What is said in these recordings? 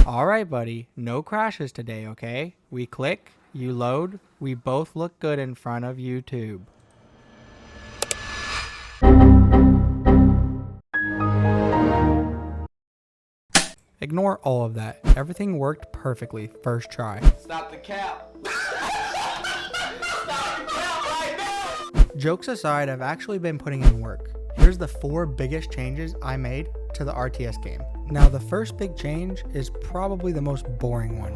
Alright buddy, no crashes today, okay? We click, you load, we both look good in front of YouTube. Ignore all of that. Everything worked perfectly first try. Stop the cap. Stop the cap right now. Jokes aside, I've actually been putting in work. Here's the 4 biggest changes I made to the RTS game. Now the first big change is probably the most boring one.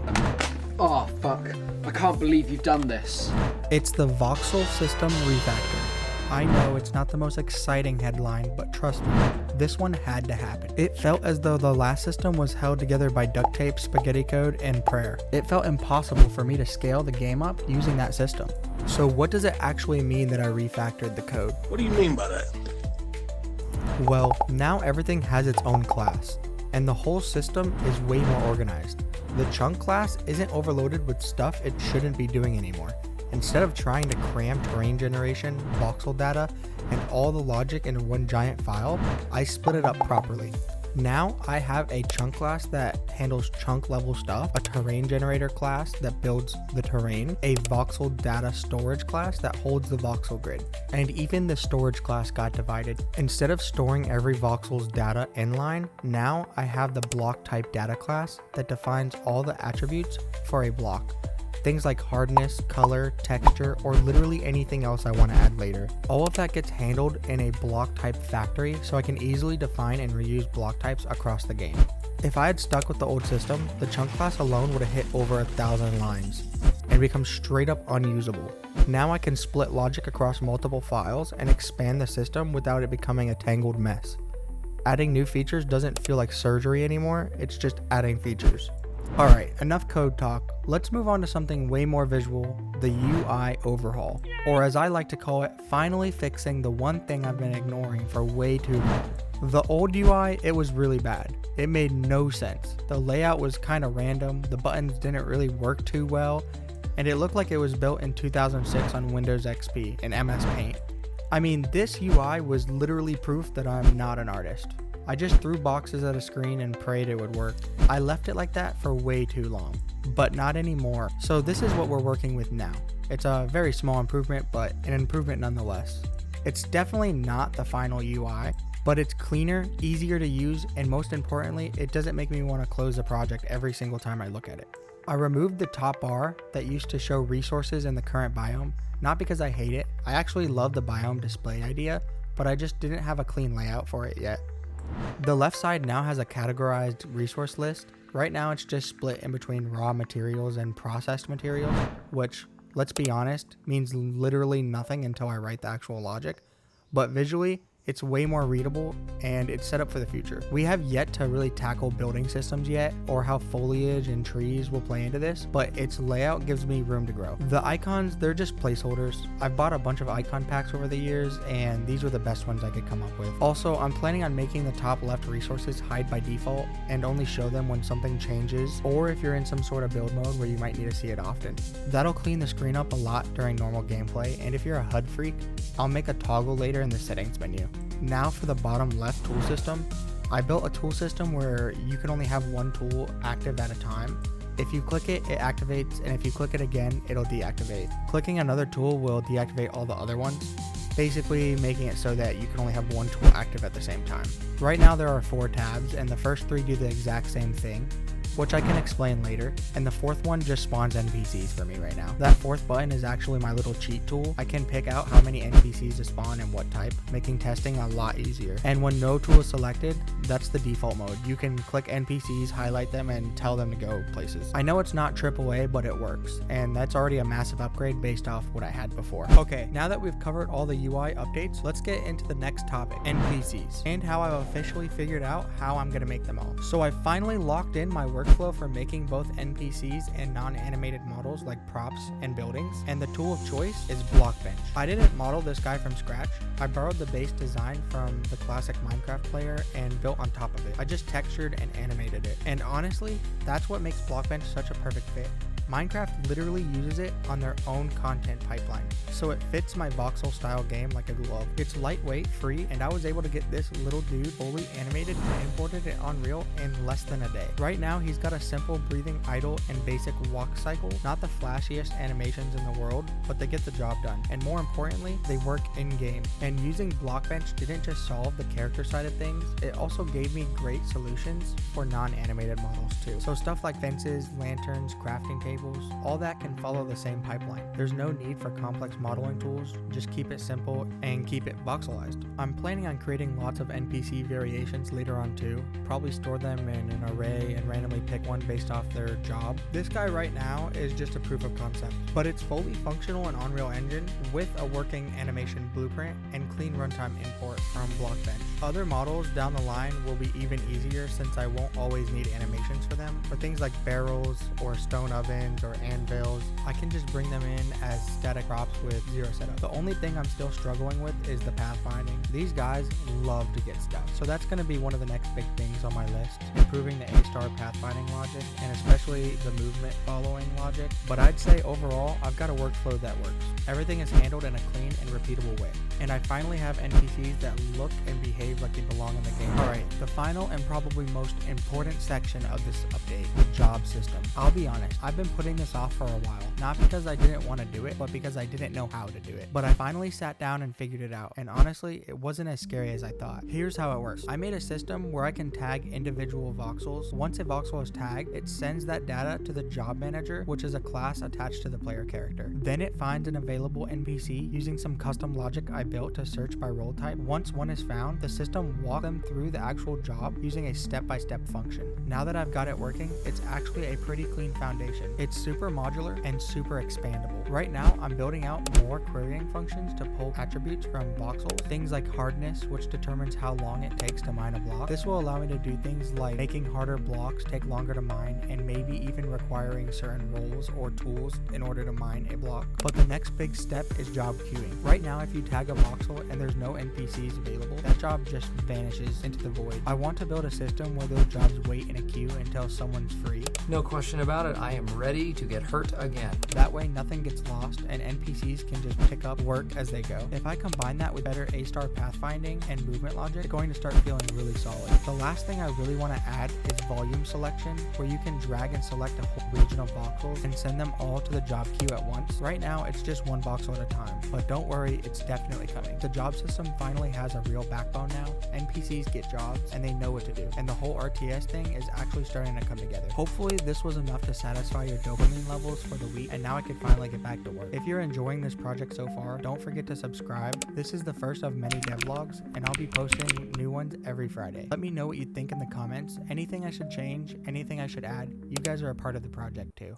Oh fuck, I can't believe you've done this. It's the Voxel system refactor. I know it's not the most exciting headline, but trust me, this one had to happen. It felt as though the last system was held together by duct tape, spaghetti code, and prayer. It felt impossible for me to scale the game up using that system. So what does it actually mean that I refactored the code? What do you mean by that? Well, now everything has its own class, and the whole system is way more organized. The chunk class isn't overloaded with stuff it shouldn't be doing anymore. Instead of trying to cram terrain generation, voxel data, and all the logic into one giant file, I split it up properly. Now I have a chunk class that handles chunk level stuff, a terrain generator class that builds the terrain, a voxel data storage class that holds the voxel grid, and even the storage class got divided. Instead of storing every voxel's data inline, now I have the block type data class that defines all the attributes for a block. Things like hardness, color, texture, or literally anything else I want to add later. All of that gets handled in a block type factory, so I can easily define and reuse block types across the game. If I had stuck with the old system, the chunk class alone would have hit over 1,000 lines and become straight up unusable. Now I can split logic across multiple files and expand the system without it becoming a tangled mess. Adding new features doesn't feel like surgery anymore, it's just adding features. Alright, enough code talk. Let's move on to something way more visual, the UI overhaul. Or as I like to call it, finally fixing the one thing I've been ignoring for way too long. The old UI, it was really bad. It made no sense. The layout was kind of random, the buttons didn't really work too well, and it looked like it was built in 2006 on Windows XP and MS Paint. I mean, this UI was literally proof that I'm not an artist. I just threw boxes at a screen and prayed it would work. I left it like that for way too long, but not anymore. So this is what we're working with now. It's a very small improvement, but an improvement nonetheless. It's definitely not the final UI, but it's cleaner, easier to use, and most importantly, it doesn't make me want to close the project every single time I look at it. I removed the top bar that used to show resources in the current biome, not because I hate it. I actually love the biome display idea, but I just didn't have a clean layout for it yet. The left side now has a categorized resource list. Right now it's just split in between raw materials and processed materials, which, let's be honest, means literally nothing until I write the actual logic. But visually, it's way more readable and it's set up for the future. We have yet to really tackle building systems yet, or how foliage and trees will play into this, but its layout gives me room to grow. The icons, they're just placeholders. I've bought a bunch of icon packs over the years and these were the best ones I could come up with. Also, I'm planning on making the top left resources hide by default and only show them when something changes, or if you're in some sort of build mode where you might need to see it often. That'll clean the screen up a lot during normal gameplay, and if you're a HUD freak, I'll make a toggle later in the settings menu. Now for the bottom left tool system, I built a tool system where you can only have one tool active at a time. If you click it, it activates, and if you click it again, it'll deactivate. Clicking another tool will deactivate all the other ones, basically making it so that you can only have one tool active at the same time. Right now there are 4 tabs, and the first 3 do the exact same thing, which I can explain later, and the 4th one just spawns NPCs for me right now. That 4th button is actually my little cheat tool. I can pick out how many NPCs to spawn and what type, making testing a lot easier. And when no tool is selected, that's the default mode. You can click NPCs, highlight them, and tell them to go places. I know it's not AAA, but it works, and that's already a massive upgrade based off what I had before. Okay, now that we've covered all the UI updates, let's get into the next topic, NPCs, and how I've officially figured out how I'm gonna make them all. So I finally locked in my workflow for making both NPCs and non-animated models like props and buildings, and the tool of choice is Blockbench. I didn't model this guy from scratch. I borrowed the base design from the classic Minecraft player and built on top of it. I just textured and animated it, and honestly, that's what makes Blockbench such a perfect fit. Minecraft literally uses it on their own content pipeline, so it fits my voxel style game like a glove. It's lightweight, free, and I was able to get this little dude fully animated and imported it on Unreal in less than a day. Right now he's got a simple breathing idle and basic walk cycle, not the flashiest animations in the world, but they get the job done, and more importantly, they work in game. And using Blockbench didn't just solve the character side of things, it also gave me great solutions for non-animated models too. So stuff like fences, lanterns, crafting tables, all that can follow the same pipeline. There's no need for complex modeling tools, just keep it simple and keep it voxelized. I'm planning on creating lots of NPC variations later on too, probably store them in an array and randomly pick one based off their job. This guy right now is just a proof of concept, but it's fully functional in Unreal Engine with a working animation blueprint and clean runtime import from Blockbench. Other models down the line will be even easier since I won't always need animations for them. For things like barrels or stone ovens or anvils, I can just bring them in as static props with zero setup. The only thing I'm still struggling with is the pathfinding. These guys love to get stuck, so that's going to be one of the next big things on my list, improving the A-star pathfinding logic and especially the movement following logic. But I'd say overall I've got a workflow that works. Everything is handled in a clean and repeatable way, and I finally have NPCs that look and behave like they belong in the game. Alright, the final and probably most important section of this update, the job system. I'll be honest, I've been putting this off for a while, not because I didn't want to do it, but because I didn't know how to do it. But I finally sat down and figured it out, and honestly, it wasn't as scary as I thought. Here's how it works. I made a system where I can tag individual voxels. Once a voxel is tagged, it sends that data to the job manager, which is a class attached to the player character. Then it finds an available NPC using some custom logic I built to search by role type. Once one is found, the system walks them through the actual job using a step-by-step function. Now that I've got it working, it's actually a pretty clean foundation. It's super modular and super expandable. Right now, I'm building out more querying functions to pull attributes from voxels, things like hardness, which determines how long it takes to mine a block. This will allow me to do things like making harder blocks take longer to mine, and maybe even requiring certain roles or tools in order to mine a block. But the next big step is job queuing. Right now, if you tag a voxel and there's no NPCs available, that job just vanishes into the void. I want to build a system where those jobs wait in a queue until someone's free. No question about it, I am ready to get hurt again. That way nothing gets lost and NPCs can just pick up work as they go. If I combine that with better A-star pathfinding and movement logic, it's going to start feeling really solid. The last thing I really want to add is volume selection, where you can drag and select a whole region of voxels and send them all to the job queue at once. Right now it's just one voxel at a time, but don't worry, it's definitely coming. The job system finally has a real backbone now. NPCs get jobs and they know what to do, and the whole RTS thing is actually starting to come together. Hopefully this was enough to satisfy your dopamine levels for the week, and now I can finally get back to work. If you're enjoying this project so far, don't forget to subscribe. This is the first of many devlogs, and I'll be posting new ones every Friday. Let me know what you think in the comments, anything I should change, anything I should add. You guys are a part of the project too.